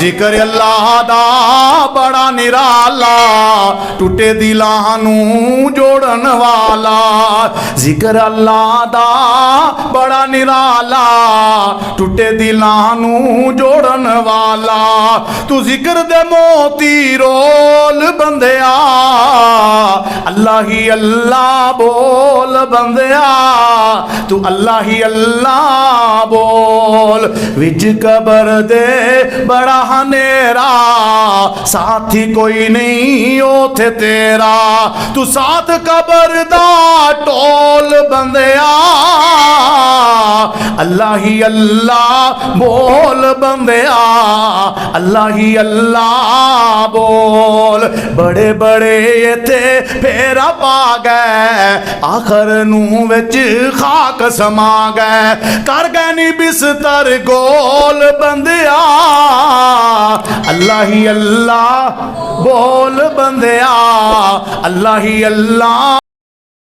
जिक्र अल्लाह दा बड़ा निराला, टूटे दिलां नूं जोड़न वाला। जिक्र अल्लाह दा बड़ा निराला, टूटे दिलां नूं जोड़न वाला। तू जिक्र दे मोती रोल बंदिया, अल्लाह ही अल्लाह बोल बंदिया, तू अल्लाह ही अल्लाह बोल। विच कबर दे बड़ा हनेरा, साथी कोई नहीं ओथे तेरा, तू साथ कबर दा टोल बंदिया, अल्लाह ही अल्लाह बोल बंदिया, अल्लाह ही अल्लाह बोल। बड़े बड़े इत्थे फेरा पा गए, आखर नूं विच खाक समा गए, कर गए नी बिस्तर गोल बंदिया, अल्लाह ही अल्लाह बोल बंदिया, अल्लाह ही अल्लाह